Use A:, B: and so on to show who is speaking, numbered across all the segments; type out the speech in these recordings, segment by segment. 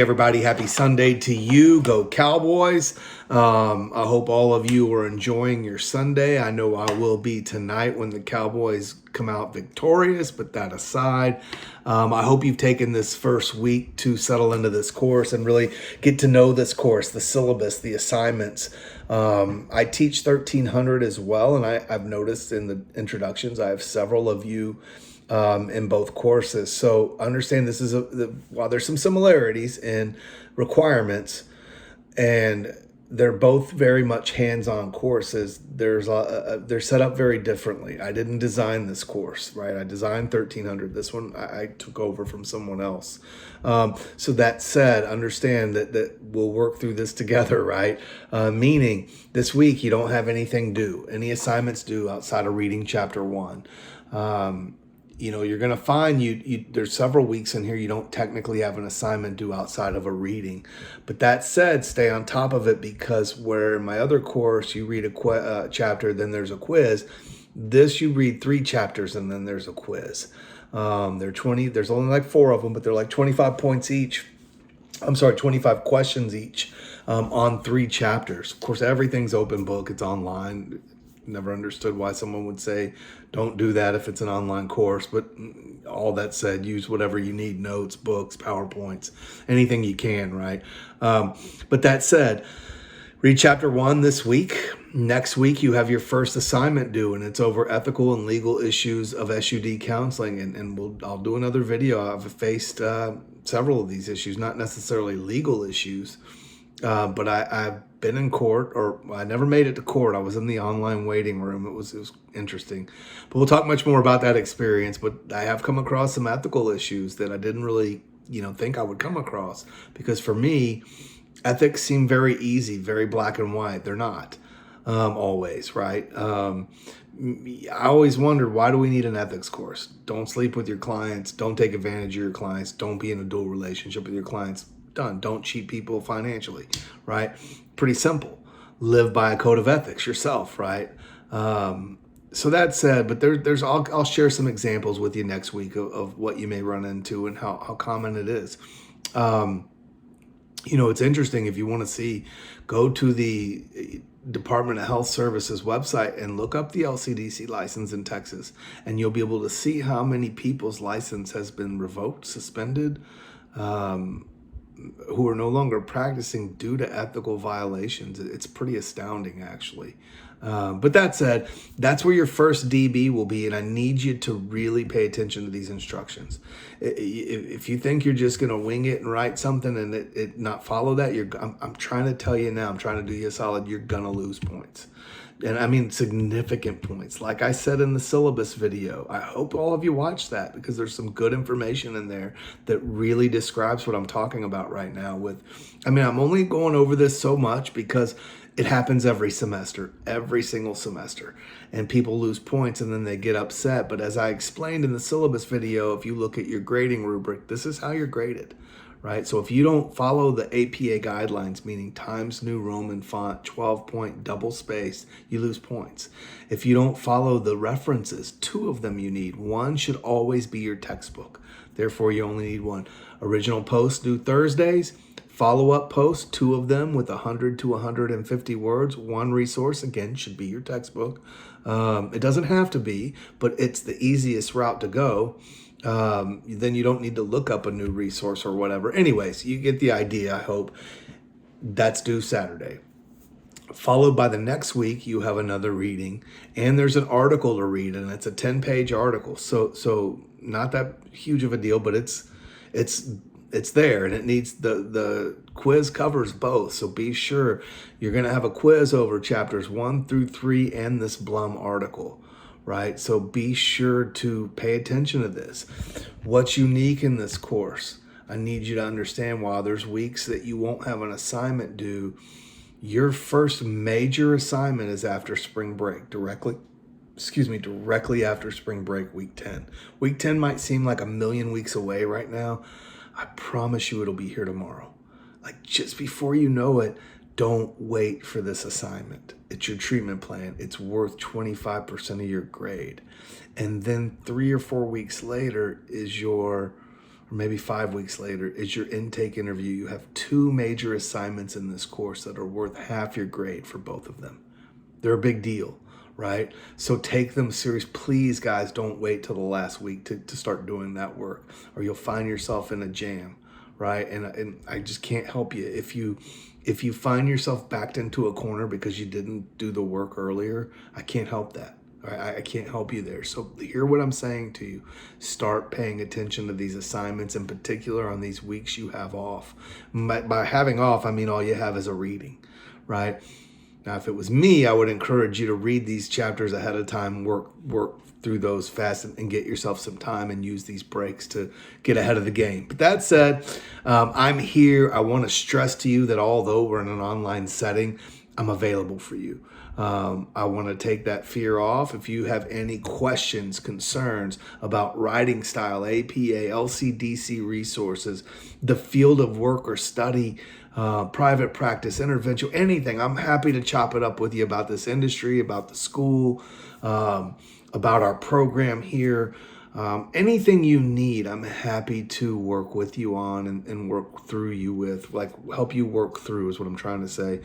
A: Everybody, happy Sunday to you. Go Cowboys. I hope all of you are enjoying your Sunday. I know I will be tonight when the Cowboys come out victorious, but that aside, I hope you've taken this first week to settle into this course and really get to know this course, the syllabus, the assignments. I teach 1300 as well, and I've noticed in the introductions, I have several of you in both courses. So understand this is while there's some similarities in requirements, and they're both very much hands-on courses. They're set up very differently. I didn't design this course, right? I designed 1300. This one I took over from someone else. So that said, understand that we'll work through this together, right? Meaning this week you don't have anything due, any assignments due outside of reading chapter 1. You're going to find there's several weeks in here you don't technically have an assignment due outside of a reading. But that said, stay on top of it, because where in my other course you read a chapter, then there's a quiz. This you read 3 chapters and then there's a quiz. There's only like 4 of them, but they're like 25 points each. 25 questions each on 3 chapters. Of course, everything's open book. It's online. Never understood why someone would say don't do that if it's an online course, but all that said, use whatever you need: notes, books, PowerPoints, anything you can, right? But that said, read chapter 1 this week. Next week you have your first assignment due, and it's over ethical and legal issues of SUD counseling, and I'll do another video. I've faced several of these issues, not necessarily legal issues, but I've been in court, or I never made it to court. I was in the online waiting room. It was interesting, but we'll talk much more about that experience. But I have come across some ethical issues that I didn't really, think I would come across, because for me, ethics seem very easy, very black and white. They're not always, right? I always wondered, why do we need an ethics course? Don't sleep with your clients. Don't take advantage of your clients. Don't be in a dual relationship with your clients. Done. Don't cheat people financially, right? Pretty simple. Live by a code of ethics yourself, right? So that said, but I'll share some examples with you next week of what you may run into and how common it is. It's interesting. If you want to see, go to the Department of Health Services website and look up the LCDC license in Texas, and you'll be able to see how many people's license has been revoked, suspended, who are no longer practicing due to ethical violations. It's pretty astounding, actually. But that said, that's where your first DB will be, and I need you to really pay attention to these instructions. If you think you're just going to wing it and write something and it not follow that, I'm trying to tell you now, I'm trying to do you a solid, you're going to lose points. And I mean significant points. Like I said in the syllabus video, I hope all of you watch that, because there's some good information in there that really describes what I'm talking about right now. I'm only going over this so much because it happens every semester, every single semester, and people lose points and then they get upset. But as I explained in the syllabus video, if you look at your grading rubric, this is how you're graded. Right? So if you don't follow the APA guidelines, meaning Times New Roman font, 12-point double space, you lose points. If you don't follow the references, 2 of them you need. 1 should always be your textbook. Therefore, you only need 1. Original posts due Thursdays. Follow-up posts, 2 of them with 100 to 150 words. 1 resource, again, should be your textbook. It doesn't have to be, but it's the easiest route to go. Then you don't need to look up a new resource or whatever. Anyways, you get the idea, I hope. That's due Saturday. Followed by the next week, you have another reading, and there's an article to read, and it's a 10-page article. So not that huge of a deal, but it's there, and it needs the quiz covers both. So be sure you're going to have a quiz over chapters 1 through 3 and this Blum article. Right? So be sure to pay attention to this. What's unique in this course? I need you to understand, while there's weeks that you won't have an assignment due, your first major assignment is after spring break, directly after spring break, week 10. Week 10 might seem like a million weeks away right now. I promise you it'll be here tomorrow. Like, just before you know it, don't wait for this assignment. It's your treatment plan. It's worth 25% of your grade. And then 3 or 4 weeks later is or maybe 5 weeks later, is your intake interview. You have 2 major assignments in this course that are worth half your grade for both of them. They're a big deal, right? So take them serious. Please, guys, don't wait till the last week to start doing that work, or you'll find yourself in a jam, right? And I just can't help you. If you find yourself backed into a corner because you didn't do the work earlier, I can't help that. I can't help you there. So hear what I'm saying to you. Start paying attention to these assignments, in particular on these weeks you have off. By having off, I mean all you have is a reading, right? Now, if it was me, I would encourage you to read these chapters ahead of time, work through those fast, and get yourself some time and use these breaks to get ahead of the game. But that said, I'm here. I want to stress to you that although we're in an online setting, I'm available for you. I want to take that fear off. If you have any questions, concerns about writing style, APA, LCDC resources, the field of work or study, private practice, intervention, anything, I'm happy to chop it up with you about this industry, about the school, about our program here. Anything you need, I'm happy to work with you on and work through you with, like help you work through is what I'm trying to say.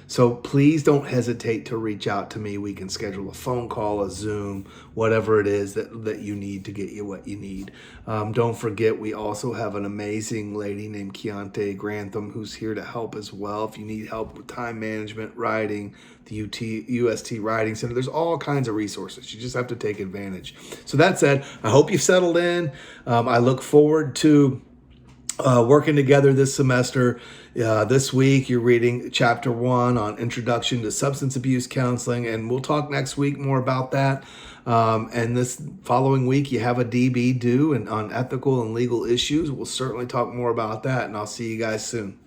A: So please don't hesitate to reach out to me. We can schedule a phone call, a Zoom, whatever it is that you need to get you what you need. Don't forget, we also have an amazing lady named Keontae Grantham who's here to help as well. If you need help with time management, writing, the UST Writing Center, there's all kinds of resources. You just have to take advantage. So that said, I hope you've settled in. I look forward to working together this semester. This week, you're reading Chapter 1 on Introduction to Substance Abuse Counseling, and we'll talk next week more about that. And this following week, you have a DB due and on ethical and legal issues. We'll certainly talk more about that, and I'll see you guys soon.